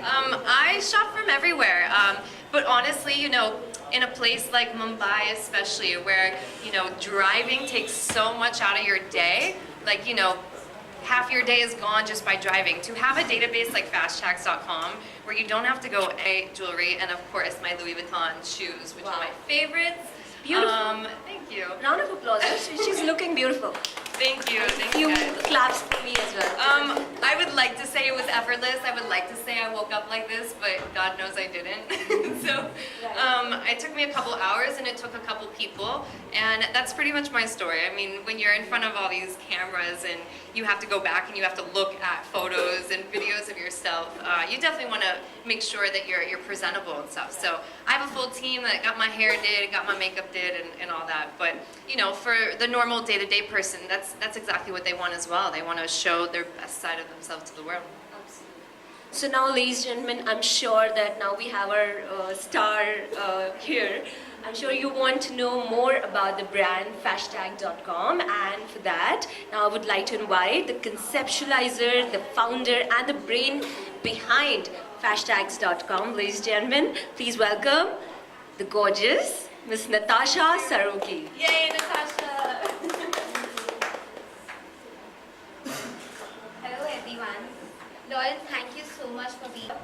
I shop from everywhere, but honestly, in a place like Mumbai especially, where, driving takes so much out of your day, like, half your day is gone just by driving. To have a database like fashtags.com, where you don't have to go jewelry, and of course my Louis Vuitton shoes, which are my favorites. Beautiful. Thank you. Round of applause. She's looking beautiful. Thank you. Thank Few you guys. claps for me as well. I would like to say it was effortless. I would like to say I woke up like this, but God knows I didn't. So it took me a couple hours and it took a couple people, and that's pretty much my story. I mean, when you're in front of all these cameras and you have to go back and you have to look at photos and videos of yourself, you definitely want to make sure that you're presentable and stuff. So I have a full team that got my hair did, got my makeup did, and all that. But for the normal day-to-day person, that's exactly what they want as well. They want to show their best side of themselves to the world. Absolutely. So now, ladies and gentlemen, I'm sure that now we have our star here. I'm sure you want to know more about the brand Fashtag.com, and for that, now I would like to invite the conceptualizer, the founder, and the brain behind Fashtags.com. Ladies and gentlemen, please welcome the gorgeous Miss Natasha Sarogi. Yay, Natasha! Hello everyone. Lauren, thank you so much for being here.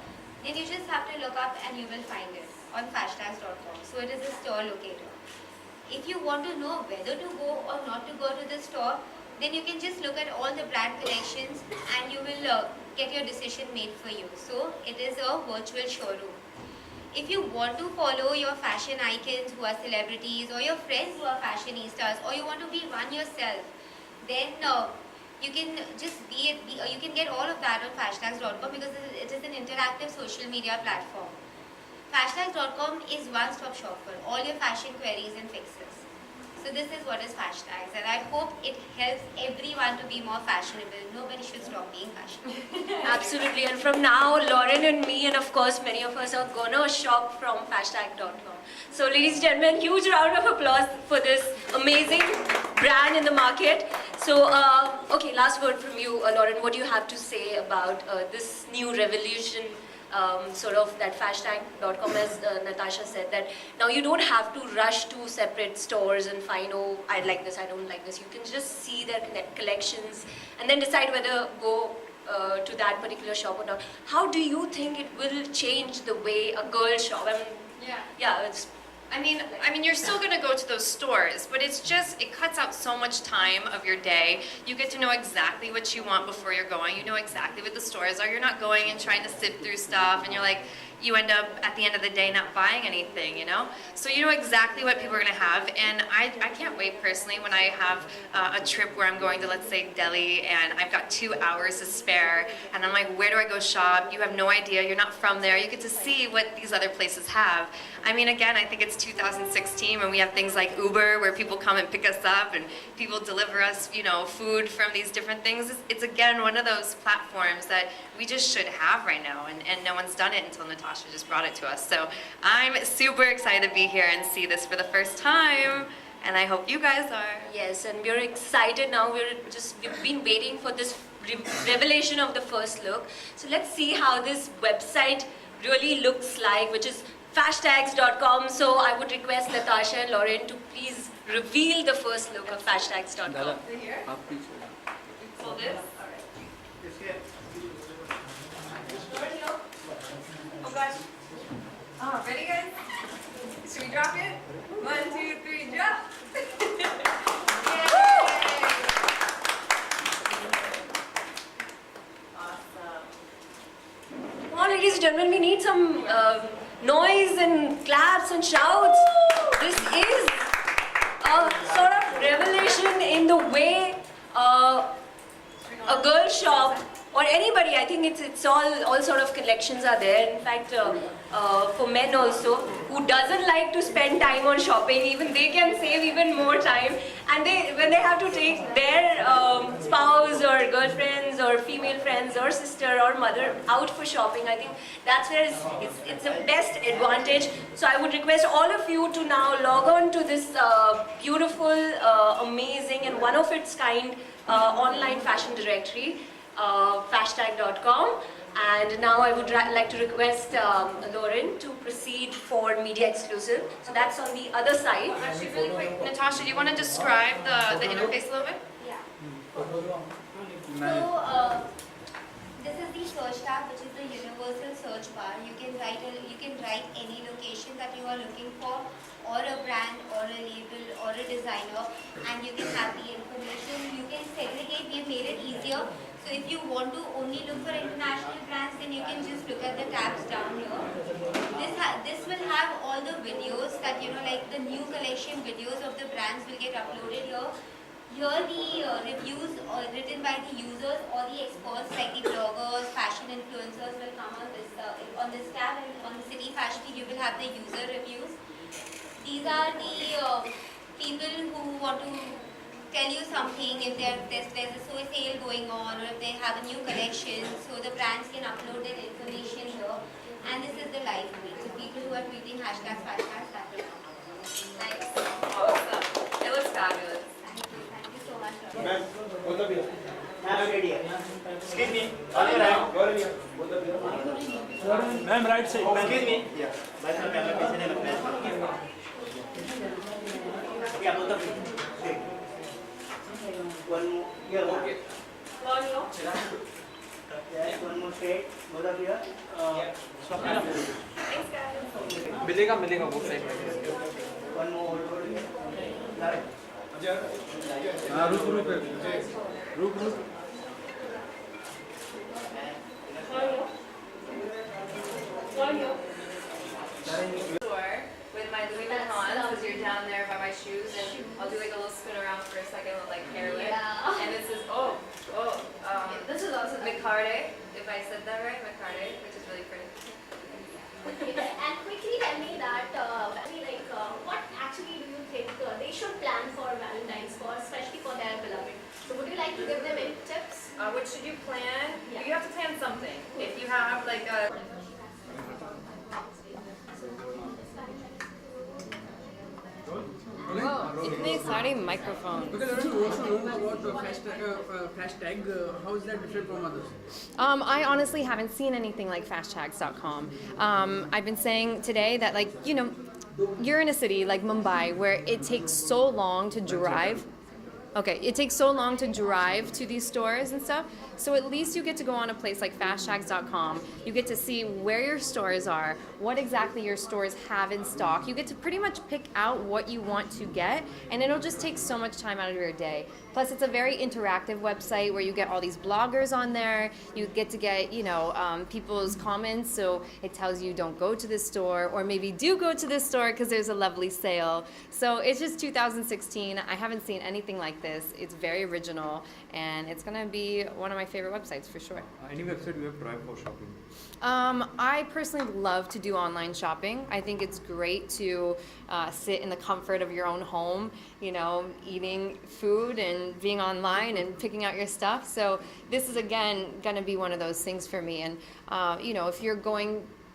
Then you just have to look up and you will find it on fashtags.com. So it is a store locator. If you want to know whether to go or not to go to the store, then you can just look at all the brand collections and you will get your decision made for you. So it is a virtual showroom. If you want to follow your fashion icons who are celebrities, or your friends who are fashionistas, or you want to be one yourself, then you can just you can get all of that on fashtags.com, because it is an interactive social media platform. Fashtags.com is one-stop shop for all your fashion queries and fixes. So this is what is Fashtags, and I hope it helps everyone to be more fashionable. Nobody should stop being fashionable. Absolutely, and from now, Lauren and me, and of course many of us, are gonna shop from Fashtag.com. So ladies and gentlemen, huge round of applause for this amazing brand in the market. So, okay, last word from you, Lauren. What do you have to say about this new revolution, sort of that Fashtag.com, as Natasha said, that now you don't have to rush to separate stores and find, oh, I like this, I don't like this. You can just see their collections and then decide whether go to that particular shop or not. How do you think it will change the way a girl shop? I mean, you're still gonna go to those stores, but it cuts out so much time of your day. You get to know exactly what you want before you're going. You know exactly what the stores are. You're not going and trying to sift through stuff, and you end up at the end of the day not buying anything, So you know exactly what people are gonna have, and I can't wait personally when I have a trip where I'm going to, let's say, Delhi, and I've got 2 hours to spare, and I'm like, where do I go shop? You have no idea, you're not from there. You get to see what these other places have. I mean, again, I think it's 2016 when we have things like Uber, where people come and pick us up and people deliver us, food from these different things. It's again one of those platforms that we just should have right now, and no one's done it until Natasha just brought it to us. So I'm super excited to be here and see this for the first time, and I hope you guys are. Yes, and we're excited now. We've been waiting for this revelation of the first look. So let's see how this website really looks like, which is Fashtags.com. So I would request Natasha and Lauren to please reveal the first look of Fashtags.com. Here? Hold this. Oh gosh. Oh, ready guys? Should we drop it? 1, 2, 3, drop! Awesome. Come on, ladies and gentlemen, we need some noise and claps and shouts. This is a sort of revelation in the way a girl shop, or anybody, I think it's all sort of collections are there. In fact, for men also, who doesn't like to spend time on shopping, even they can save even more time. And when they have to take their spouse or girlfriends or female friends or sister or mother out for shopping, I think that's where it's the best advantage. So I would request all of you to now log on to this beautiful, amazing and one of its kind online fashion directory, Fashtag.com. And now I would like to request Lauren to proceed for media exclusive. So that's on the other side. Actually, really quick, Natasha, do you want to describe the interface a little bit? Yeah. So, this is the search tab, which is the universal search bar. You can write any location that you are looking for, or a brand, or a label, or a designer, and you can have the information. You can segregate. We've made it easier. So if you want to only look for international brands, then you can just look at the tabs down here. This will have all the videos that, like the new collection videos of the brands will get uploaded here. Here the reviews written by the users or the experts like the bloggers, fashion influencers will come on this tab, and on the City Fashion you will have the user reviews. These are the people who want to tell you something, if there's a sale going on, or if they have a new collection, so the brands can upload their information here. And this is the live tweet. So people who are tweeting hashtags, that will come. Nice. Awesome. It looks fabulous. Thank you so much. Ma'am, both of you. Ma'am, ready. Excuse me. On your right. Go ahead. Both of you. Ma'am, right side. Ma'am. Excuse me. Yeah. Bye, ma'am. मैं पीछे नहीं लगता है. Yeah, both of you. Okay. One more. Here. Okay. Yes, one more straight. Both of you. Thanks, guys. मिलेगा both side. One more. Hold here. हाँ रुक Store with my Louis Vuittons, because you're down there by my shoes, and I'll do like a little spin around for a second with like hair lip. Yeah. And this is this is also Micarde, if I said that right, Micarde, which is really pretty. And quickly tell me that, what actually do you think they should plan for Valentine's for, especially for their beloved? So would you like to give them any tips? What should you plan? Yeah. You have to plan something. If you have like a इतने सारे microphones. Okay, let us also know about the hashtag. How is that different from others? I honestly haven't seen anything like fashtags.com. I've been saying today that, like, you're in a city like Mumbai where it takes so long to drive. Okay, it takes so long to drive to these stores and stuff. So at least you get to go on a place like fashtags.com. You get to see where your stores are, what exactly your stores have in stock. You get to pretty much pick out what you want to get, and it'll just take so much time out of your day. Plus, it's a very interactive website where you get all these bloggers on there. You get to get, people's comments, so it tells you don't go to this store, or maybe do go to this store because there's a lovely sale. So it's just 2016. I haven't seen anything like this. It's very original, and it's gonna be one of my favorite websites for sure. Any website you have tried for shopping? I personally love to do online shopping. I think it's great to sit in the comfort of your own home, eating food and being online and picking out your stuff. So this is, again, going to be one of those things for me. And,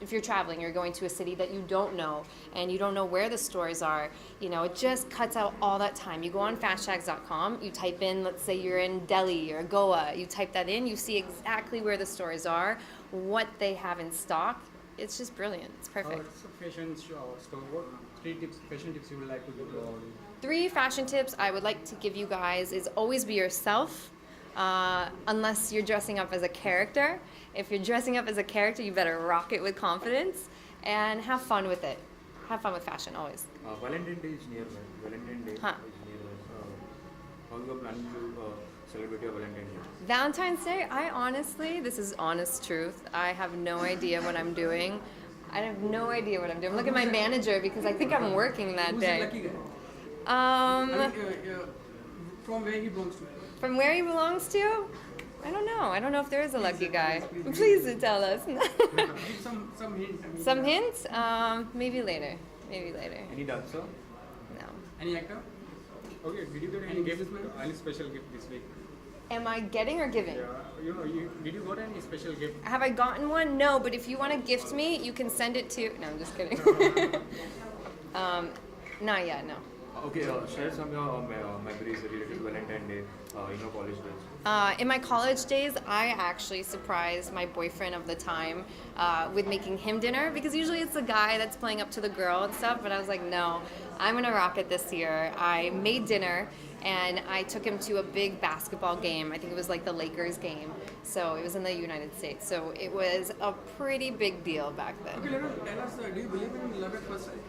if you're traveling, you're going to a city that you don't know, and you don't know where the stores are, it just cuts out all that time. You go on fashtags.com, you type in, let's say you're in Delhi or Goa, you type that in, you see exactly where the stores are, what they have in stock. It's just brilliant. It's perfect. Fashion store. What fashion tips you would like to give to our audience? 3 fashion tips I would like to give you guys is always be yourself, unless you're dressing up as a character. If you're dressing up as a character, you better rock it with confidence, and have fun with it. Have fun with fashion, always. Valentine's Day is nearby. Valentine's Day Huh. is nearby. How you are planning to celebrate your Valentine's Day? Valentine's Day, I honestly, this is honest truth, I have no idea what I'm doing. I have no idea what I'm doing. Look at my manager, because I think I'm working that Who's day. the lucky guy? From where he belongs to? From where he belongs to? I don't know. I don't know if there is a lucky guy. Please do tell us. Give some hint. Some hints? Maybe later. Maybe later. Any dancer? No. Any actor? Okay, did you get any gift? Any special gift this week? Am I getting or giving? Did you got any special gift? Have I gotten one? No, but if you want to gift me, you can send it to. No, I'm just kidding. Not yet, no. Okay, share some memories related to Valentine Day in your college days. In my college days, I actually surprised my boyfriend of the time with making him dinner, because usually it's the guy that's playing up to the girl and stuff, but I was like, no, I'm gonna rock it this year. I made dinner and I took him to a big basketball game. I think it was like the Lakers game. So it was in the United States. So it was a pretty big deal back then. Okay, let us tell us, do you believe in love at first sight?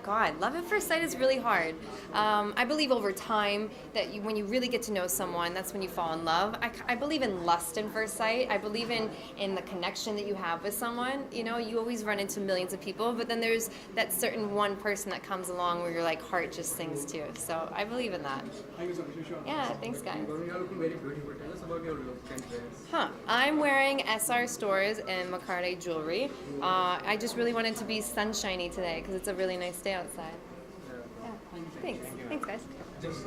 God, love at first sight is really hard. I believe over time that when you really get to know someone, that's when you fall in love. I believe in lust in first sight. I believe in the connection that you have with someone. You know, you always run into millions of people, but then there's that certain one person that comes along where your like heart just sings to. So I believe in that. Thank you so much. Sure. Yeah, thanks guys. You are looking very beautiful. Tell us about your look and dress. I'm wearing SR Stores and McCartney jewelry. I just really wanted to be sunshiny today because it's a really nice day outside. Yeah. Thanks. Thanks, guys. Just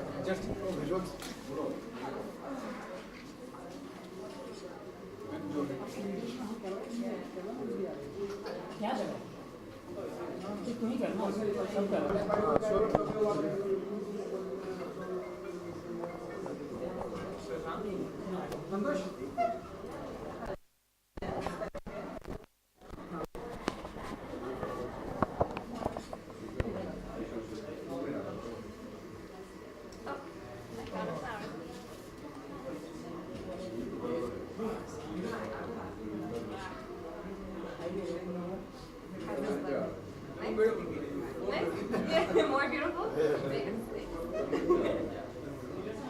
More beautiful?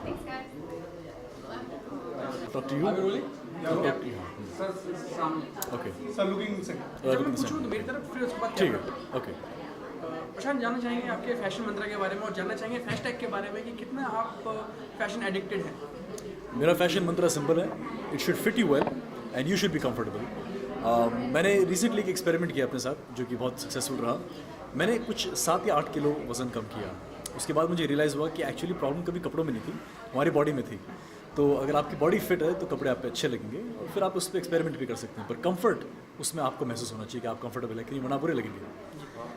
Thanks, guys. Talk to you? are we rolling? Talk to you. Sir, सामने. Okay. Sir, looking second. Looking जब मैं second. पूछूं तो मेरी तरफ फिर उसके बाद ठीक क्या है. Okay. प्रशांत, जानना चाहेंगे आपके फैशन मंत्रा के बारे में और जानना चाहेंगे फैशटैग के बारे में कि कितना आप फैशन एडिक्टेड हैं. मेरा फैशन मंत्र सिंपल है. It should fit you well and you should be comfortable. मैंने रिसेंटली एक एक्सपेरिमेंट किया अपने साथ जो कि बहुत सक्सेसफुल रहा. मैंने कुछ 7 या 8 किलो वज़न कम किया. उसके बाद मुझे रियलाइज़ हुआ कि एक्चुअली प्रॉब्लम कभी कपड़ों में नहीं थी, हमारी बॉडी में थी. तो अगर आपकी बॉडी फिट है तो कपड़े आप पे अच्छे लगेंगे और फिर आप उस पर एक्सपेरिमेंट भी कर सकते हैं. पर कंफर्ट उसमें आपको महसूस होना चाहिए कि आप कंफर्टेबल है कि नहीं, वरना बुरे लगेंगे.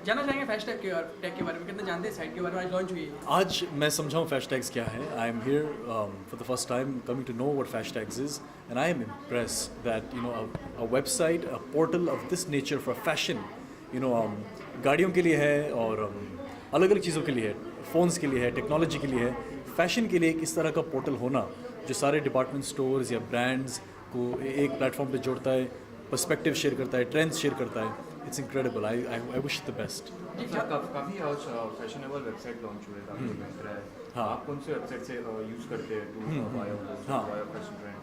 जानना चाहेंगे फैशटैग के बारे में, कितना जानते हैं साइट के बारे में. आज लॉन्च हुई है. आज मैं समझाऊँ फैश टैग्स क्या है. I am here for the first time coming to know what fash tags is and I am impressed that you know a website, a portal of this nature for fashion, you know गाड़ियों के लिए है और अलग अलग चीज़ों के लिए है, फ़ोन्स के लिए है, टेक्नोलॉजी के लिए है. फ़ैशन के लिए एक इस तरह का पोर्टल होना जो सारे डिपार्टमेंट स्टोर्स या ब्रांड्स को एक प्लेटफॉर्म पे जोड़ता है, पर्सपेक्टिव शेयर करता है, ट्रेंड्स शेयर करता है. It's incredible. I wish the best. काफ़ी आज फैशनेबल वेबसाइट लॉन्च हुए काफ़ी बेहतर है. हाँ. आप कौन से वेबसाइट से यूज़ करते हैं to buy fashion trend?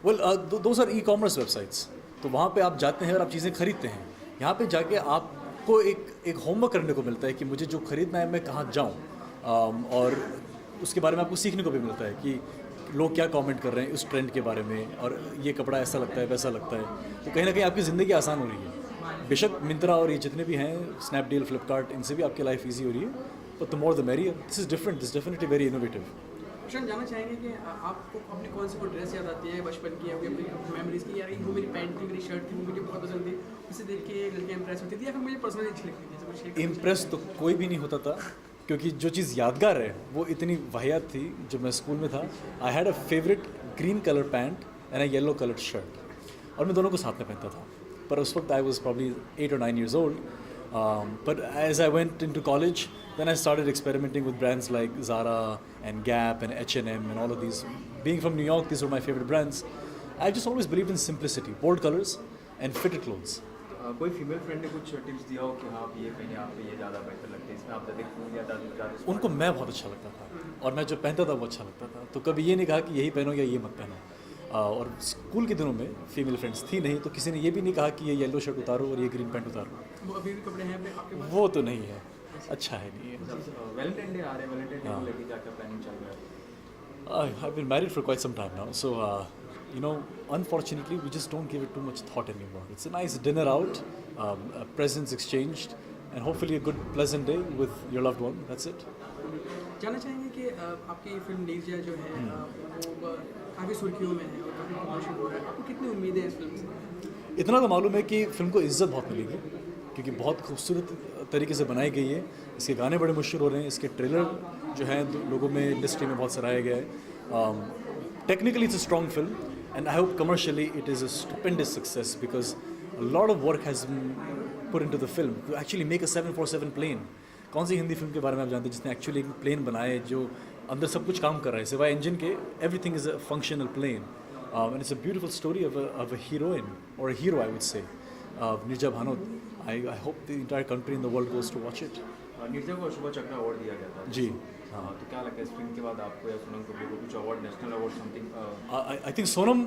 Well those are e-commerce websites. तो वहाँ पे आप जाते हैं और आप चीज़ें खरीदते हैं. यहाँ पे जाके आपको एक होमवर्क करने को मिलता है कि मुझे जो खरीदना है मैं कहाँ जाऊँ, और उसके बारे में आपको सीखने को भी मिलता है कि लोग क्या कमेंट कर रहे हैं उस ट्रेंड के बारे में, और ये कपड़ा ऐसा लगता है वैसा लगता है. तो कहीं ना कहीं आपकी ज़िंदगी आसान हो रही है. बेशक मिंत्रा और ये जितने भी हैं, स्नैपडील, फ्लिपकार्ट, इनसे भी आपकी लाइफ ईजी हो रही है. But the more the merrier. This is different. This definitely very innovative. Prashant, जानना चाहेंगे कि आपको अपनी कौन सी कोई ड्रेस याद आती है बचपन की या कोई अपनी मेमोरीज की, यार वो मेरी पैंट थी, मेरी शर्ट थी, वो मुझे बहुत पसंद थी, उसे देख के लड़कियाँ इंप्रेस होती थी या फिर मुझे पर्सनली अच्छी लगती थी. जैसे कुछ इम्प्रेस तो कोई भी नहीं होता था, क्योंकि जो चीज़ यादगार है वो इतनी वाहियात थी. जब मैं स्कूल में था, I had a favourite green colour pant and a yellow colour shirt, और मैं दोनों को साथ में पहनता था. पर उस वक्त I was probably 8 or 9 years old. But as I went into college, then I started experimenting with brands like Zara and Gap and H&M and all of these. Being from New York, these were my favorite brands. I just always believed in simplicity, bold colors and fitted clothes. कोई female friend ने कुछ tips दिया हो कि हाँ आप ये पहने, आप पे ये ज़्यादा बेहतर लगते हैं, इसमें आप ज़्यादा खून या ज़्यादा उनको मैं बहुत अच्छा लगता था और मैं जो पहनता था वो अच्छा लगता था. तो कभी ये नहीं कहा कि यही पहनो या ये मत पहनो. और स्कूल के दिनों में फीमेल फ्रेंड्स थी नहीं, तो किसी ने ये भी नहीं कहा कि ये येलो शर्ट उतारो और ये ग्रीन पैंट उतारो. वो अभी भी कपड़े हैं आपके पास? वो तो नहीं है. अच्छा है नहीं. वैलेंटाइन डे आ रहे हैं, वैलेंटाइन डे को लेके क्या क्या प्लानिंग चल रहा है? I've been married for quite some time now, so you know, unfortunately, we just don't give it too much thought anymore. It's a nice dinner out, presents exchanged, and hopefully a good, pleasant day with your loved one. That's it. जानना चाहेंगे कि आपकी film Neerja जो है वो काफ़ी सुर्खियों में है और काफ़ी प्रमोशन हो रहा है. आपको कितनी उम्मीद है इस फिल्म से? इतना तो मालूम है कि फिल्म को इज्जत बहुत मिलेगी क्योंकि बहुत खूबसूरत तरीके से बनाई गई है। इसके गाने बड़े मशहूर हो रहे हैं, इसके ट्रेलर जो हैं लोगों में इंडस्ट्री में बहुत सराहा गया है। Technically it's a strong film and I hope commercially it is a stupendous success because a lot of work has been put into the film to actually make a 747 plane. कौन सी Hindi film के बारे में आप जानते हैं जिसने actually एक plane बनाया है जो अंदर सब कुछ काम कर रहा है सिवाय इंजन के? Everything is a functional plane and it's a beautiful story of a heroine or a hero I would say, Nirja Bhanot. I hope the entire country in the world goes to watch it. Neerja को शुभा चक्र award दिया गया था जी तो क्या लगता है इस फिल्म के बाद आपको या सोनम कपूर को कुछ award, national award something? I think Sonam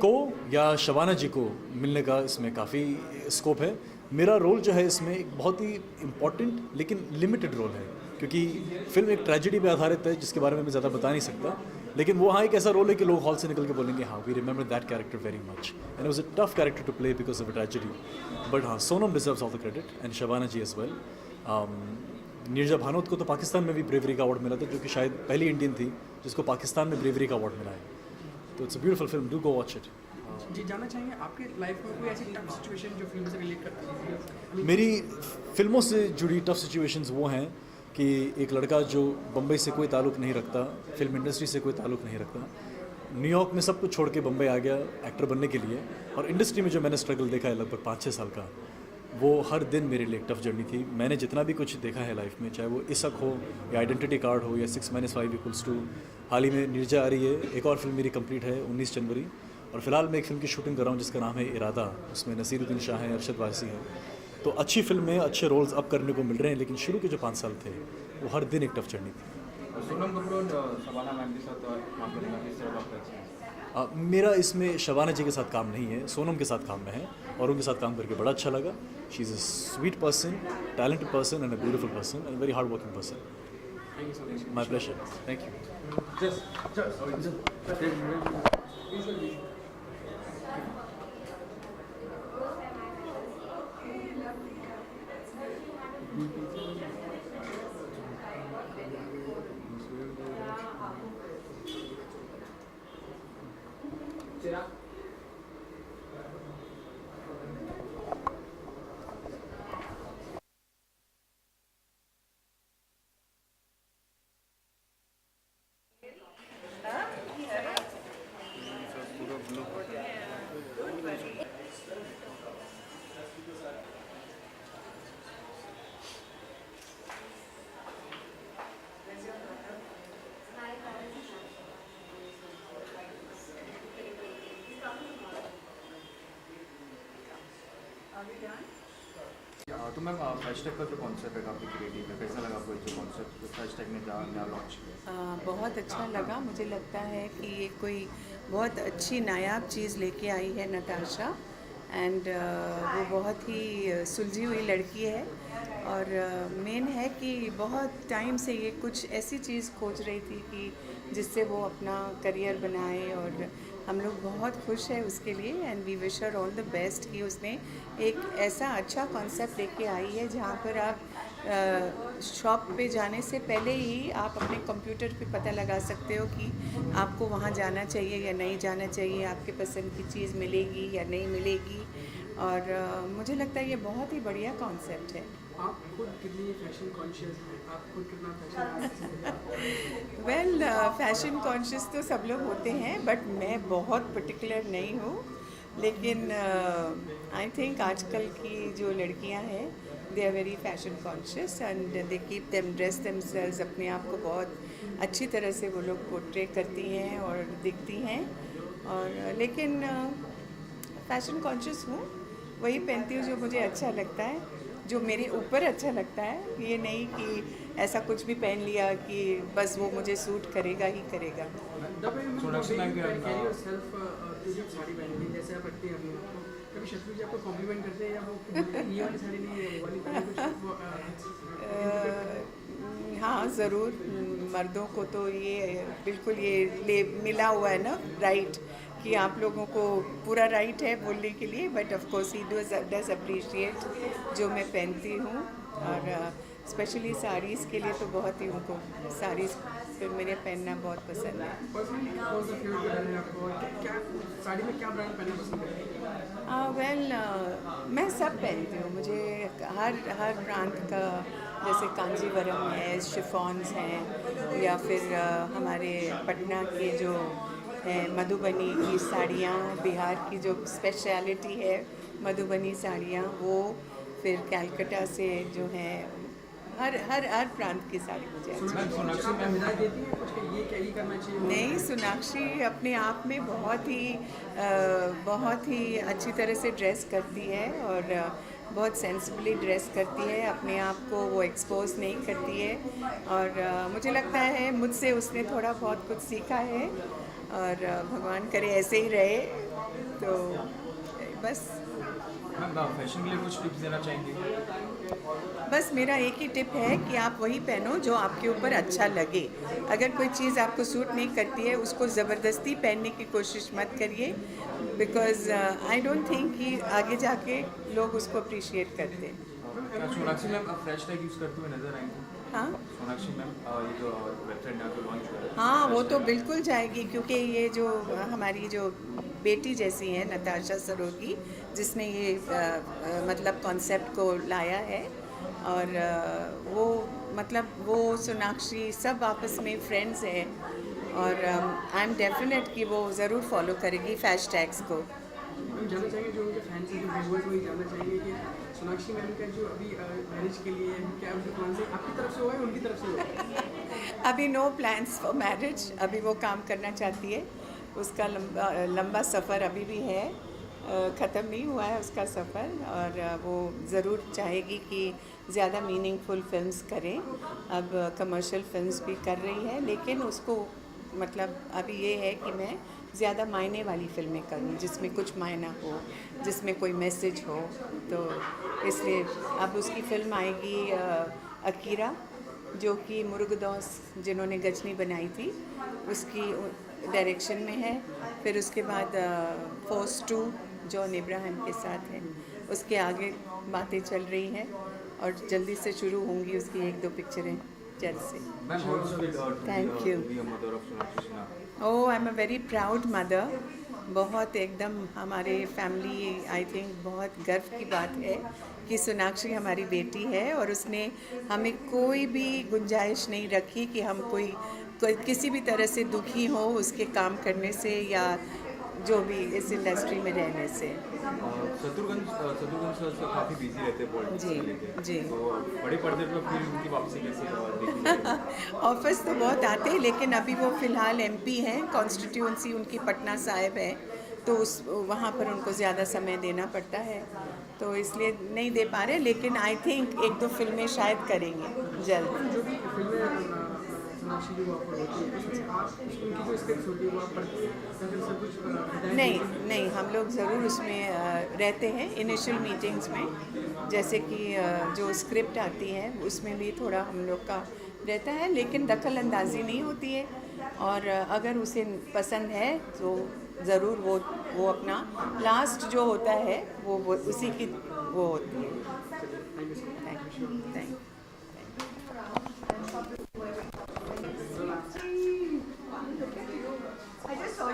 को या शबाना जी को मिलने का इसमें काफ़ी स्कोप है। मेरा रोल जो है इसमें एक बहुत ही इम्पॉर्टेंट लेकिन लिमिटेड रोल है, क्योंकि फिल्म एक ट्रेजेडी पे आधारित है जिसके बारे में मैं ज़्यादा बता नहीं सकता, लेकिन वो हाँ एक ऐसा रोल है कि लोग हॉल से निकल के बोलेंगे हाँ we remember that character very much and it was a tough character to play because of a tragedy, but हाँ Sonam deserves all the credit and Shabana ji as well. Neerja Bhanot को तो पाकिस्तान में भी ब्रेवरी का अवार्ड मिला था, जो कि शायद पहली इंडियन थी जिसको पाकिस्तान में ब्रेवरी का अवार्ड मिला है, तो it's a beautiful film, do go watch it. जी जानना चाहेंगे आपके लाइफ में कोई ऐसी टफ सिचुएशन जो फिल्म से रिलेट करती है? मेरी फिल्मों से जुड़ी टफ सिचुएशंस वो हैं कि एक लड़का जो बम्बई से कोई ताल्लुक़ नहीं रखता, फिल्म इंडस्ट्री से कोई ताल्लुक़ नहीं रखता, न्यूयॉर्क में सब कुछ छोड़ के बम्बई आ गया एक्टर बनने के लिए, और इंडस्ट्री में जो मैंने स्ट्रगल देखा है लगभग 5-6 साल का, वो हर दिन मेरे लिए टफ जर्नी थी। मैंने जितना भी कुछ देखा है लाइफ में, चाहे वो इसक हो या आइडेंटिटी कार्ड हो या 6-5 = 2, हाल ही में निर्जा आ रही है, एक और फिल्म मेरी कंप्लीट है 19 जनवरी, और फिलहाल मैं एक फिल्म की शूटिंग कर रहा हूँ जिसका नाम है इरादा, उसमें नसीरुद्दीन शाह हैं, अरशद वारसी हैं, तो अच्छी फिल्म में अच्छे रोल्स अब करने को मिल रहे हैं, लेकिन शुरू के जो 5 साल थे वो हर दिन एक टफ जर्नी थी। सोनम कपूर और शबाना मैम के साथ काम करने का किस तरह आपका एक्सपीरियंस? मेरा इसमें शबाना जी के साथ काम नहीं है, सोनम के साथ काम में है, और उनके साथ काम करके बड़ा अच्छा लगा। She is a sweet person, talented person and a beautiful person and very hard working person. Thank you so much. My pleasure, thank you. तो मैम हैशटैग का जो कॉन्सेप्ट है काफ़ी क्रिएटिव है, कैसा लगा आपको जो कॉन्सेप्ट जो हैशटैग ने नया लॉन्च किया? बहुत अच्छा लगा, मुझे लगता है कि ये कोई बहुत अच्छी नायाब चीज़ लेके आई है नताशा, एंड वो बहुत ही सुलझी हुई लड़की है, और मेन है कि बहुत टाइम से ये कुछ ऐसी चीज़ खोज रही थी कि जिससे वो अपना करियर बनाए, और हम लोग बहुत खुश हैं उसके लिए, and we wish her all the best कि उसने एक ऐसा अच्छा कॉन्सेप्ट लेके आई है जहाँ पर आप शॉप पे जाने से पहले ही आप अपने कंप्यूटर पे पता लगा सकते हो कि आपको वहाँ जाना चाहिए या नहीं जाना चाहिए, आपके पसंद की चीज़ मिलेगी या नहीं मिलेगी, और मुझे लगता है ये बहुत ही बढ़िया कॉन्सेप्ट है। आप खुद कितनी फैशन कॉन्शियस हैं? आप खुद कितना फैशन? वेल फैशन कॉन्शियस तो सब लोग होते हैं, बट मैं बहुत पर्टिकुलर नहीं हूँ, लेकिन आई थिंक आजकल की जो लड़कियाँ हैं they are very fashion conscious and they keep them dress themselves, अपने आप को बहुत अच्छी तरह से वो लोग पोर्ट्रे करती हैं और दिखती हैं, और लेकिन फैशन कॉन्शियस हूँ, वही पहनती हूँ जो मुझे अच्छा लगता है, जो मेरे ऊपर अच्छा लगता है, ये नहीं कि ऐसा कुछ भी पहन लिया कि बस वो मुझे सूट करेगा ही करेगा। साड़ी पहनती जैसे आप रखती हैं अपनी, कभी शत्रु जी आपको कॉम्प्लीमेंट करते हैं या वो ये वाली साड़ी नहीं है वो वाली कुछ? हाँ ज़रूर, मर्दों को तो ये बिल्कुल ये मिला हुआ है ना राइट, कि आप लोगों को पूरा राइट है बोलने के लिए, but of course he does appreciate जो मैं पहनती हूँ, और स्पेशली साड़ीज़ के लिए तो बहुत ही उनको साड़ीज़ फिर मुझे पहनना बहुत पसंद है। पर्सनली कौन सा फेवरेट कलर है आपको और क्या साड़ी में क्या ब्रांड पहनना पसंद है? वेल मैं सब पहनती हूँ, मुझे हर प्रांत का, जैसे कांजीवरम है, शिफॉन्स हैं, या फिर हमारे पटना के जो है मधुबनी की साड़ियाँ, बिहार की जो स्पेशलिटी है मधुबनी साड़ियाँ, वो फिर कलकत्ता से जो है, हर प्रांत की साड़ी मुझे अच्छी लगती है। सोनाक्षी मैम हिदायत देती है कुछ कि ये क्या ही करना चाहिए? नहीं, सोनाक्षी अपने आप में बहुत ही अच्छी तरह से ड्रेस करती है और बहुत सेंसिबली ड्रेस करती है, अपने आप को वो एक्सपोज नहीं करती है, और मुझे लगता है मुझसे उसने थोड़ा बहुत कुछ सीखा है, और भगवान करे ऐसे ही रहे, तो बस। मैम फैशन के लिए कुछ टिप्स देना चाहेंगे? बस मेरा एक ही टिप है कि आप वही पहनो जो आपके ऊपर अच्छा लगे। अगर कोई चीज़ आपको सूट नहीं करती है, उसको ज़बरदस्ती पहनने की कोशिश मत करिए, बिकॉज आई डोंट थिंक कि आगे जाके लोग उसको अप्रिशिएट करते हैं। Sonakshi ma'am fresh tag use करते हुए नजर आएंगे? हाँ सोनाक्षी मैम ये जो वेबसाइट यहाँ पे लॉन्च हुआ है, हाँ, वो तो बिल्कुल जाएगी, क्योंकि ये जो हमारी जो बेटी जैसी है नताशा सरोगी, जिसने ये मतलब कॉन्सेप्ट को लाया है, और वो मतलब वो सोनाक्षी सब आपस में फ्रेंड्स हैं, और आई एम डेफिनेट कि वो ज़रूर फॉलो करेगी फैश टैग्स को। हम जानना चाहेंगे, जो उनके फैंस हैं, जो व्यूअर्स, वही जानना चाहेंगे कि सोनाक्षी मैम का जो अभी मैरिज के लिए क्या उनके प्लान से आपकी तरफ से हुआ है, उनकी तरफ से हुआ है? अभी नो प्लान्स फॉर मैरिज, अभी वो काम करना चाहती है, उसका लंबा सफ़र अभी भी है, ख़त्म नहीं हुआ है उसका सफ़र, और वो ज़रूर चाहेगी कि ज़्यादा मीनिंगफुल फिल्म्स करें। अब कमर्शियल फिल्म्स भी कर रही है, लेकिन उसको मतलब अभी ये है कि मैं ज़्यादा मायने वाली फ़िल्में करूं, जिसमें कुछ मायना हो, जिसमें कोई मैसेज हो, तो इसलिए अब उसकी फ़िल्म आएगी अकीरा, जो कि मुरुगदौस जिन्होंने गजनी बनाई थी उसकी डायरेक्शन में है। फिर उसके बाद फोर्स 2 जॉन इब्राहिम के साथ है, उसके आगे बातें चल रही हैं, और जल्दी से शुरू होंगी उसकी 1-2 पिक्चरें जल्द से। Thank you. Oh, I am a very proud mother. बहुत एकदम हमारे फैमिली, आई थिंक बहुत गर्व की बात है कि सोनाक्षी हमारी बेटी है, और उसने हमें कोई भी गुंजाइश नहीं रखी कि हम कोई किसी भी तरह से दुखी हो उसके काम करने से, या जो भी इस इंडस्ट्री में रहने से। शत्रुघ्न सर काफ़ी बिजी रहते हैं पॉलिटिक्स जी, को लेके, जी। तो बड़े पर्दे पर फिर उनकी वापसी कैसे देखी जाएगी? ऑफिस तो बहुत आते हैं, लेकिन अभी वो फ़िलहाल एमपी हैं, कॉन्स्टिट्यूंसी उनकी पटना साहिब है, तो उस वहाँ पर उनको ज़्यादा समय देना पड़ता है, तो इसलिए नहीं दे पा रहे, लेकिन आई थिंक 1-2 फिल्में शायद करेंगे जल्द। जो भी फिल्में सोनाक्षी जो ऑफर होती है, उसमें आप उनकी जो स्क्रिप्ट होती है वो आप पढ़ती हैं, या फिर सब कुछ हिदायत नहीं देती हैं? नहीं, हम लोग ज़रूर उसमें रहते हैं इनिशियल मीटिंग्स में, जैसे कि जो स्क्रिप्ट आती है उसमें भी थोड़ा हम लोग का रहता है, लेकिन दखल अंदाजी नहीं होती है, और अगर उसे पसंद है तो ज़रूर वो अपना लास्ट जो होता है वो उसी की वो होती है। Thank you.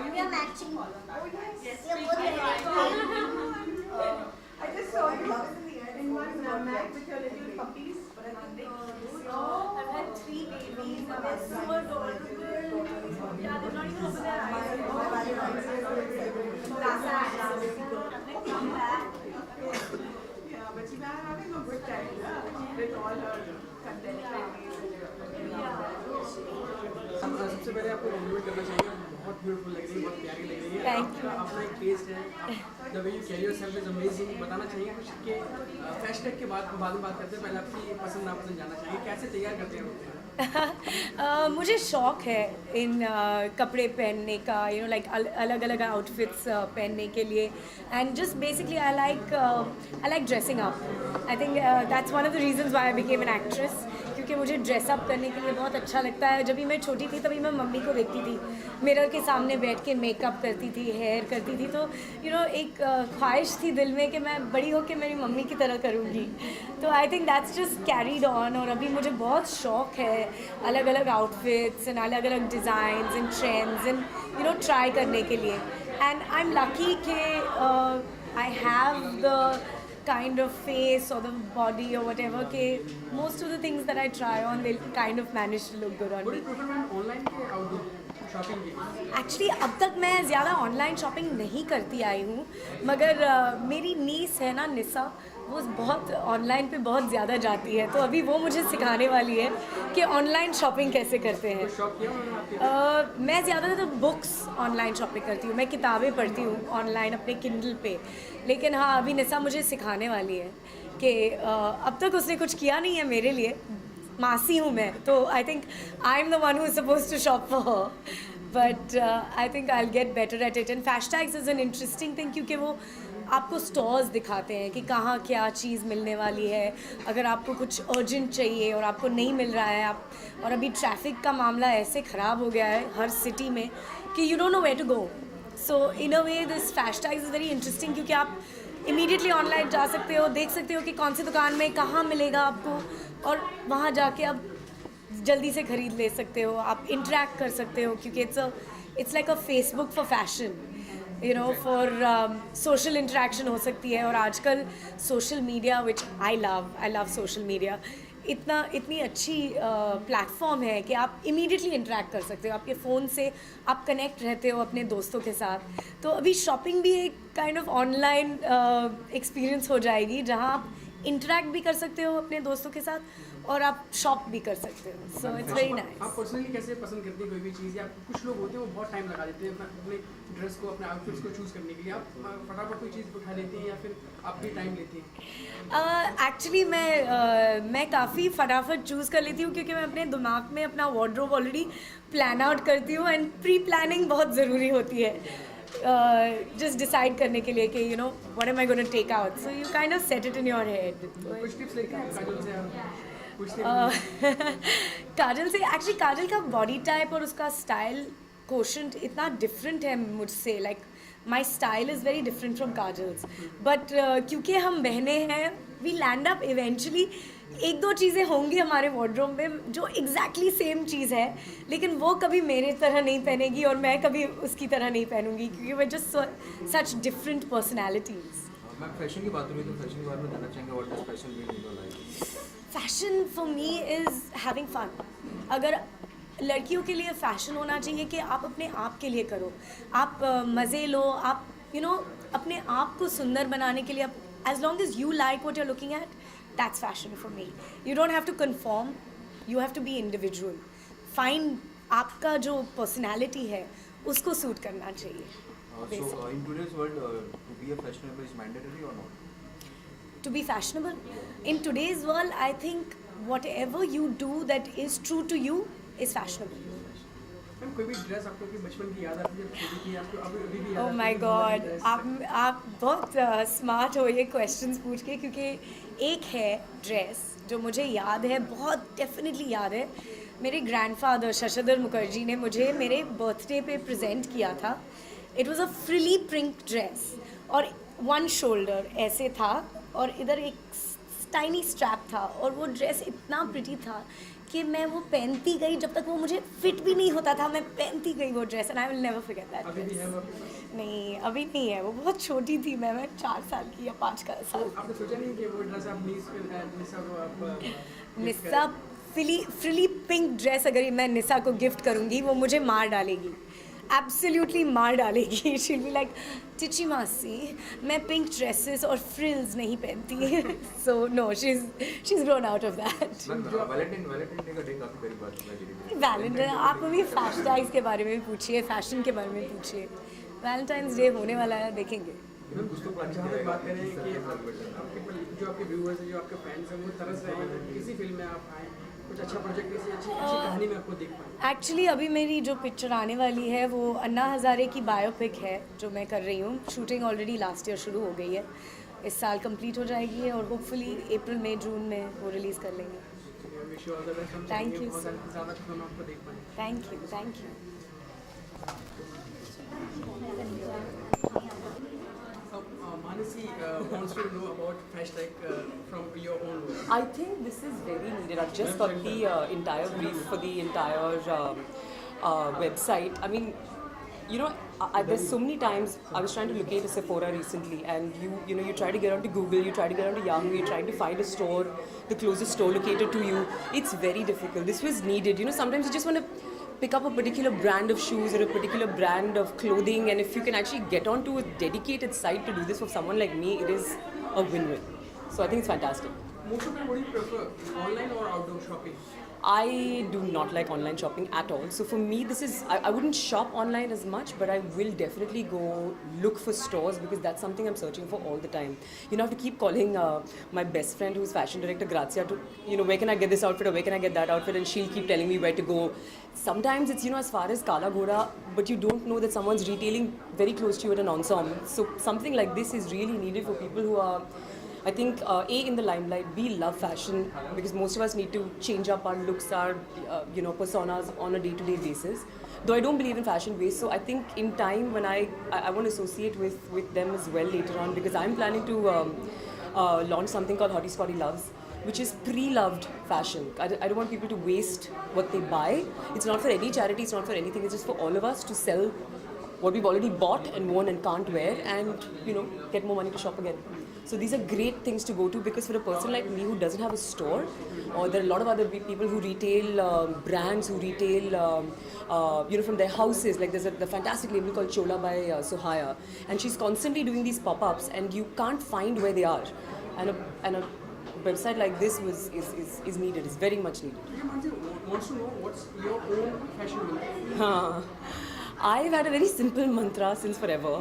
We are matching. Yes, we are both very I just saw you in one mat with your little puppies. I've had 3 babies. They're so adorable. Yeah, they're not even over their eyes. Come back. Yeah, but she's having a good time with all her content. हम सबसे पहले आपको complement करना चाहेंगे, बहुत beautiful लग रही है, बहुत प्यारी लग रही है। Thank you. आपका अपना एक टेस्ट है, the way you carry yourself is amazing. बताना चाहिए कुछ कि फैश टैग के बाद में बात करते हैं, पहले आपकी पसंद नापसंद जानना चाहेंगे, कैसे तैयार करते हैं? मुझे शौक है इन कपड़े पहनने का, यू नो लाइक अलग अलग आउटफिट्स पहनने के लिए, and just basically I like dressing up. I think that's one of the reasons why I became an actress, क्योंकि मुझे ड्रेसअप करने के लिए बहुत अच्छा लगता है। जब भी मैं छोटी थी तभी मैं मम्मी को देखती थी मिरर के सामने बैठ के मेकअप करती थी, हेयर करती थी, तो एक ख्वाहिश थी दिल में कि मैं बड़ी होकर मेरी मम्मी की तरह करूँगी। तो I think that's just carried on, और अभी मुझे बहुत शौक है अलग अलग आउटफिट्स एंड अलग अलग designs and trends and try करने के लिए। एंड आई एम लकी कि I have the kind of face or the body or whatever, ke most of the things that I try on, they kind of manage to look good on Would me. you prefer ma'am online के outdoor shopping के? Actually अब तक मैं ज़्यादा online shopping नहीं करती आई हूँ, मगर मेरी नीस है ना निसा, वो बहुत ऑनलाइन पे बहुत ज़्यादा जाती है, तो अभी वो मुझे सिखाने वाली है कि ऑनलाइन शॉपिंग कैसे करते हैं। शॉप किया उन्होंने आपके? मैं ज़्यादातर बुक्स ऑनलाइन शॉपिंग करती हूँ, मैं किताबें पढ़ती हूँ ऑनलाइन अपने किंडल पे, लेकिन हाँ अभी निसा मुझे सिखाने वाली है कि अब तक उसने कुछ किया नहीं है मेरे लिए, मासी हूँ मैं, तो I think I am the one who is suppose to shop for her, but I think I will get better at it. And Fashtags is an interesting thing, क्योंकि वो आपको स्टोर्स दिखाते हैं कि कहाँ क्या चीज़ मिलने वाली है। अगर आपको कुछ अर्जेंट चाहिए और आपको नहीं मिल रहा है, आप और अभी ट्रैफिक का मामला ऐसे ख़राब हो गया है हर सिटी में कि you don't know where to go, so in a way this Fashtags is very interesting, क्योंकि आप इमीडिएटली ऑनलाइन जा सकते हो, देख सकते हो कि कौन सी दुकान में कहाँ मिलेगा आपको, और वहाँ जाके आप जल्दी से ख़रीद ले सकते हो, आप इंटरेक्ट कर सकते हो, क्योंकि it's like a Facebook for fashion, for social interaction हो सकती है। और आजकल social media, which I love social media, इतनी अच्छी प्लेटफॉर्म है कि आप इमीडिएटली इंटरेक्ट कर सकते हो, आपके फ़ोन से आप कनेक्ट रहते हो अपने दोस्तों के साथ। तो अभी शॉपिंग भी एक काइंड ऑफ ऑनलाइन एक्सपीरियंस हो जाएगी, जहाँ आप इंटरेक्ट भी कर सकते हो अपने दोस्तों के साथ और आप शॉप भी कर सकते हो, सो इट्स वेरी नाइस। आप पर्सनली कैसे पसंद करती हैं कोई भी चीज़, या कुछ लोग होते हैं वो बहुत टाइम लगा देते हैं अपने ड्रेस को, अपने आउटफिट्स को चूज़ करने के लिए, आप फटाफट कोई चीज़ उठा लेती हैं या फिर आप भी टाइम लेती हैं? एक्चुअली मैं काफ़ी फटाफट चूज़ कर लेती हूँ, क्योंकि मैं अपने दिमाग में अपना वार्डरोब ऑलरेडी प्लान आउट करती हूँ, एंड प्री प्लानिंग बहुत ज़रूरी होती है just decide करने के लिए कि what am I going to take out, so you kind of set it in your head. कुछ टिप्स लेके आए काजल से आप? कुछ काजल से एक्चुअली काजल का बॉडी टाइप और उसका स्टाइल कोशेंट इतना डिफरेंट है मुझसे, like my style is very different from kajals, but क्योंकि हम बहनें हैं, वी लैंड अप इवेंचुअली, एक दो चीज़ें होंगी हमारे वार्डरोब में जो एग्जैक्टली सेम चीज़ है, लेकिन वो कभी मेरे तरह नहीं पहनेगी और मैं कभी उसकी तरह नहीं पहनूंगी, क्योंकि we're just such different personalities. Ma'am fashion की बात हो रही है तो फैशन के बारे में जानना चाहेंगे, what does fashion mean in your life? Fashion for me is having fun. अगर लड़कियों के लिए फ़ैशन होना चाहिए कि आप अपने आप के लिए करो, आप मज़े लो, आप अपने आप को सुंदर बनाने के लिए, आप as long as you like what you are looking at, that's fashion for me. You don't have to confirm, you have to be individual, find आपका जो पर्सनैलिटी है उसको सूट करना चाहिए। So in today's world, to be a fashionable is mandatory or not? To be fashionable in today's world, I think whatever you do that is true to you is fashionable. Ma'am कोई भी dress आपको कि बचपन की याद आती है जब छोटी थी, आपको अभी भी याद Oh आती my है God, dress? आप बहुत स्मार्ट हो ये क्वेश्चंस पूछ के, क्योंकि एक है ड्रेस जो मुझे याद है, बहुत डेफिनेटली याद है। मेरे ग्रैंडफादर शशधर मुखर्जी ने मुझे मेरे बर्थडे पे प्रेजेंट किया था। It was a frilly print dress, और वन शोल्डर ऐसे था और इधर एक टाइनी स्ट्रैप था, और वो ड्रेस इतना प्रिटी था कि मैं वो पहनती गई, जब तक वो मुझे फिट भी नहीं होता था मैं पहनती गई वो dress, and I will never forget that अभी भी है वो ड्रेस। आपके पास? नहीं, अभी नहीं है, वो बहुत छोटी थी, मैं 4 साल की या 5 साल की। आपने सोचा नहीं कि वो ड्रेस आप निसा को आप निसा फ्रिली पिंक ड्रेस अगर मैं निसा को गिफ्ट करूँगी, वो मुझे मार डालेगी, एब्सोल्युटली मार डालेगी। She will be like, Chichi मासी मैं पिंक ड्रेसेस और फ्रिल्स नहीं पहनती, so no, she is grown out of that. Valentine day का डे काफी करीब आ चुका है धीरे-धीरे। वैलेंटाइन, आप अभी फैशटैग्स के बारे में पूछिए, फैशन के बारे में पूछिए, वैलेंटाइंस डे होने वाला है, देखेंगे। मैम कुछ तो प्लान जहाँ तक बात करें कि कि जो आपके व्यूअर्स हैं, जो आपके फैंस हैं, वो तरस रहे हैं किसी फिल्म में आप आए, कुछ अच्छा प्रोजेक्ट, अच्छी कहानी में आपको देख पाएँ। एक्चुअली अभी मेरी जो पिक्चर आने वाली है वो अन्ना हज़ारे की बायोपिक है जो मैं कर रही हूँ। शूटिंग ऑलरेडी लास्ट ईयर शुरू हो गई है, इस साल कंप्लीट हो जाएगी और होपफुली अप्रैल मई जून में वो रिलीज़ कर लेंगे। Wish you all the best. हम Thank चाहेंगे you बहुत so much. ज़्यादा फिल्म आपको देख पाएँ। Thank you, thank you. Manasi wants to know about hashtag from your own words. I think this is very needed. I've just got the entire brief for the entire website. I mean, you know, there's so many times I was trying to locate a Sephora recently, and you know, you try to get onto Google, you try to get onto Yahoo, you're trying to find a store, the closest store located to you. It's very difficult. This was needed. You know, sometimes you just want to pick up a particular brand of shoes or a particular brand of clothing, and if you can actually get onto a dedicated site to do this for someone like me, it is a win-win. So I think it's fantastic. Most of them, what do you prefer, online or outdoor shopping? I do not like online shopping at all. So for me, this is, I wouldn't shop online as much, but I will definitely go look for stores because that's something I'm searching for all the time. You know, I have to keep calling my best friend who's fashion director, Grazia, to, you know, where can I get this outfit or where can I get that outfit, and she'll keep telling me where to go. Sometimes it's, you know, as far as Kala Ghoda, but you don't know that someone's retailing very close to you at an ensemble. So something like this is really needed for people who are, I think, A, in the limelight, B, love fashion, because most of us need to change up our looks, our you know, personas on a day-to-day basis. Though I don't believe in fashion waste, so I think in time when I want to associate with them as well later on, because I'm planning to launch something called Hottie Spotty Loves, which is pre-loved fashion. I don't want people to waste what they buy. It's not for any charity, it's not for anything, it's just for all of us to sell what we've already bought and worn and can't wear, and, you know, get more money to shop again. So these are great things to go to, because for a person like me who doesn't have a store, or there are a lot of other people who retail brands, who retail you know, from their houses. Like there's the fantastic label called Chola by Sohaya, and she's constantly doing these pop-ups, and you can't find where they are. And a website like this is needed, is very much needed. Manasi wants to know what's your own fashion mantra. I've had a very simple mantra since forever.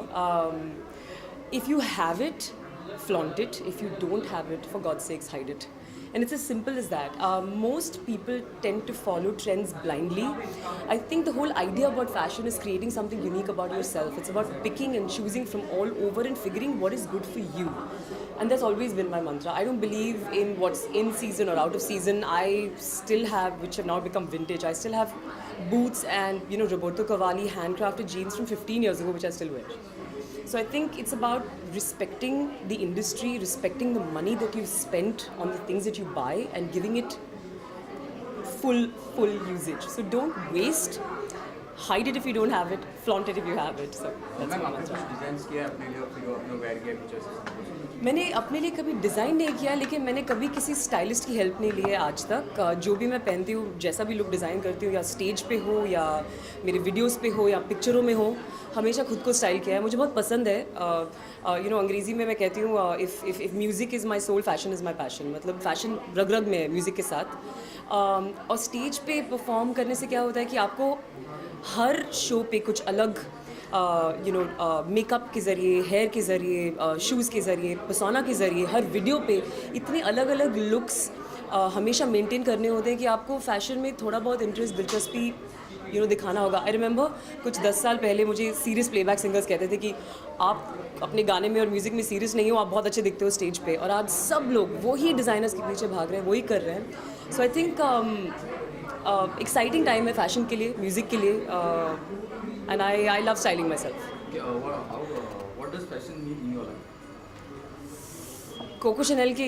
If you have it, flaunt it. If you don't have it, for God's sakes, hide it. And it's as simple as that. Most people tend to follow trends blindly. I think the whole idea about fashion is creating something unique about yourself. It's about picking and choosing from all over and figuring what is good for you. And that's always been my mantra. I don't believe in what's in season or out of season. I still have, which have now become vintage, I still have boots and, you know, Roberto Cavalli handcrafted jeans from 15 years ago, which I still wear. So I think it's about respecting the industry, respecting the money that you've spent on the things that you buy, and giving it full usage. So don't waste. Hide it if you don't have it. Flaunt it if you have it. So that's my mantra. Designs किया है अपने लिए, फिर आपने where किया कुछ ऐसा? मैंने अपने लिए कभी डिज़ाइन नहीं किया, लेकिन मैंने कभी किसी स्टाइलिस्ट की हेल्प नहीं ली है आज तक। जो भी मैं पहनती हूँ, जैसा भी लुक डिज़ाइन करती हूँ, या स्टेज पे हो, या मेरे वीडियोस पे हो, या पिक्चरों में हो, हमेशा खुद को स्टाइल किया है। मुझे बहुत पसंद है। यू नो, अंग्रेज़ी में मैं कहती हूँ, if music is my soul, fashion is my passion. मतलब फैशन रग रग में है म्यूज़िक के साथ। और स्टेज पे परफॉर्म करने से क्या होता है कि आपको हर शो पे कुछ अलग यू नो, मेकअप के ज़रिए, हेयर के ज़रिए, शूज़ के ज़रिए, पर्सोना के ज़रिए, हर वीडियो पे इतने अलग अलग लुक्स हमेशा मेंटेन करने होते हैं कि आपको फैशन में थोड़ा बहुत इंटरेस्ट, दिलचस्पी, यू नो, दिखाना होगा। आई रिमेंबर कुछ 10 साल पहले मुझे सीरियस प्लेबैक सिंगर्स कहते थे कि आप अपने गाने में और म्यूज़िक में सीरियस नहीं हो, आप बहुत अच्छे दिखते हो स्टेज पे। और आज सब लोग वही डिज़ाइनर्स के पीछे भाग रहे हैं, वही कर रहे हैं। So I think exciting time है फैशन के लिए, म्यूज़िक के लिए, and I love styling myself. What does fashion mean in your life? Coco Chanel के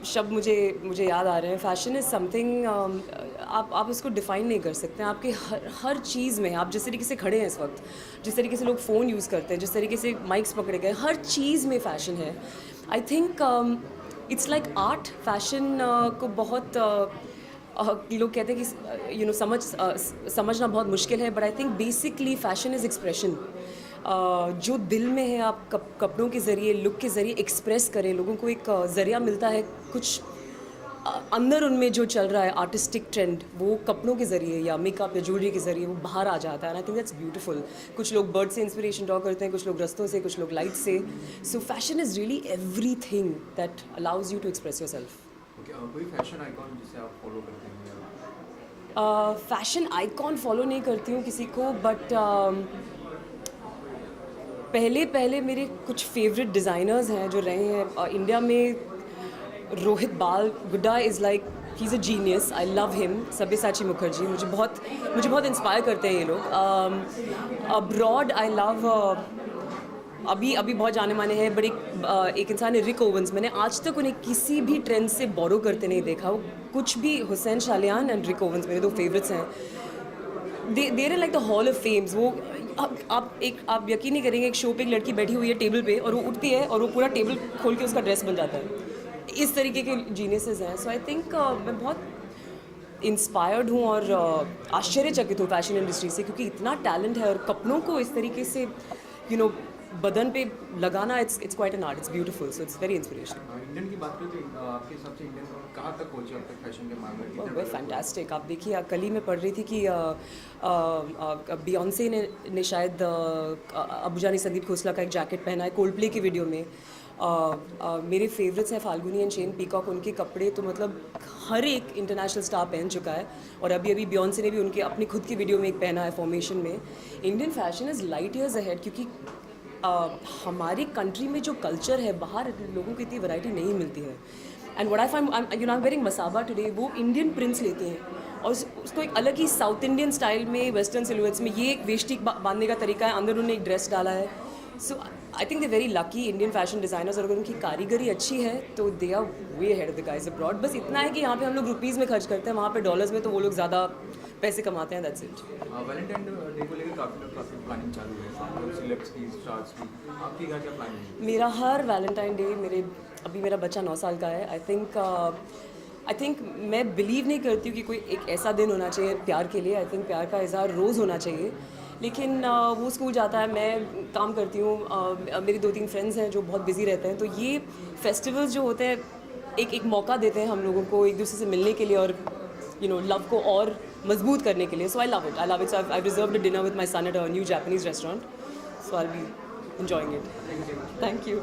शब्द मुझे याद आ रहे हैं। फैशन इज़ समथिंग, आप उसको डिफ़ाइन नहीं कर सकते हैं। आपके हर चीज़ में, आप जिस तरीके से खड़े हैं इस वक्त, जिस तरीके से लोग फ़ोन यूज़ करते हैं, जिस तरीके से माइक्स पकड़े गए, हर चीज़ में फ़ैशन है। I think it's like art. Fashion को बहुत लोग कहते हैं कि यू नो, समझना बहुत मुश्किल है, but I think basically fashion is expression. जो दिल में है, आप कपड़ों के ज़रिए, लुक के ज़रिए एक्सप्रेस करें। लोगों को एक ज़रिया मिलता है, कुछ अंदर उनमें जो चल रहा है आर्टिस्टिक ट्रेंड, वो कपड़ों के ज़रिए या मेकअप या ज्वेलरी के ज़रिए वो बाहर आ जाता है। I think that's beautiful. कुछ लोग बर्ड से इंस्पिरेशन ड्रॉ करते हैं, कुछ लोग रस्तों से, कुछ लोग लाइट से। So fashion is really everything that allows you to express yourself. कोई फैशन आइकॉन जिसे आप फॉलो करते हैं? फैशन आइकॉन फॉलो नहीं करती हूँ किसी को, बट पहले मेरे कुछ फेवरेट डिज़ाइनर्स हैं जो रहे हैं इंडिया में। रोहित बाल गुड्डा is like he is a genius, I love him, Sabyasachi Mukherjee, मुझे बहुत इंस्पायर करते हैं ये लोग. अब्रॉड आई लव अभी बहुत जाने माने हैं, बट एक इंसान है रिक ओवेंस. मैंने आज तक उन्हें किसी भी ट्रेंड से बोरो करते नहीं देखा. वो कुछ भी, हुसैन शालियान एंड रिक ओवेंस मेरे 2 फेवरेट्स हैं. देर like the hall of famous. वो आप यकीन नहीं करेंगे, एक शो पे एक लड़की बैठी हुई है टेबल पे और वो उठती है और वो पूरा टेबल खोल के उसका ड्रेस बन जाता है. इस तरीके के जीनियसेस हैं. सो आई थिंक मैं बहुत इंस्पायर्ड हूँ और आश्चर्यचकित हूँ फैशन इंडस्ट्री से, क्योंकि इतना टैलेंट है और कपड़ों को इस तरीके से बदन पे लगाना, it's quite an art, it's beautiful. So it's very inspirational. Indian की बात करें तो आपके हिसाब से इंडियन कहाँ तक पहुँचे अब तक फैशन के मामले में? फैंटास्टिक. आप देखिए, कल ही मैं पढ़ रही थी कि बियॉन्से ने शायद अबू जानी संदीप खोसला का एक जैकेट पहना है कोल्ड प्ले की वीडियो में. मेरे फेवरेट्स हैं फाल्गुनी एंड शेन पीकॉक. उनके कपड़े तो मतलब हर एक इंटरनेशनल स्टार पहन चुका है. और अभी बियॉन्से ने भी उनके अपनी खुद की वीडियो में एक पहना है फॉर्मेशन में. Indian fashion is light years ahead, क्योंकि हमारी कंट्री में जो कल्चर है, बाहर लोगों को इतनी वैरायटी नहीं मिलती है. And what I find, I am wearing Masaba today. वो इंडियन प्रिंट्स लेते हैं और उसको एक अलग ही साउथ इंडियन स्टाइल में, वेस्टर्न सिलुएट्स में, ये एक वेष्टी बांधने का तरीका है, अंदर उन्होंने एक ड्रेस डाला है. So I think they very lucky Indian fashion designers. और अगर उनकी कारीगरी अच्छी है तो they are way head of the guys abroad. बस इतना है कि यहाँ पे हम लोग रुपीज़ में खर्च करते हैं, वहाँ पे डॉलर्स में तो वो लोग ज़्यादा पैसे कमाते हैं. That's it. वैलेंटाइन डे को लेकर काफ़ी प्लानिंग चालू है, सेलेब्स की, स्टार्स की. आपकी क्या प्लानिंग है? मेरा हर वैलेंटाइन डे, मेरा बच्चा 9 साल का है. आई थिंक मैं बिलीव नहीं करती हूँ कि कोई एक ऐसा दिन होना चाहिए प्यार के लिए. आई थिंक प्यार का इज़हार रोज़ होना चाहिए. लेकिन वो स्कूल जाता है, मैं काम करती हूँ, मेरी 2-3 फ्रेंड्स हैं जो बहुत बिजी रहते हैं. तो ये फेस्टिवल्स जो होते हैं एक मौका देते हैं हम लोगों को एक दूसरे से मिलने के लिए और लव को और मजबूत करने के लिए. So I love it. So I reserved a dinner with my son at a new Japanese restaurant. So I will be enjoying it. Thank you.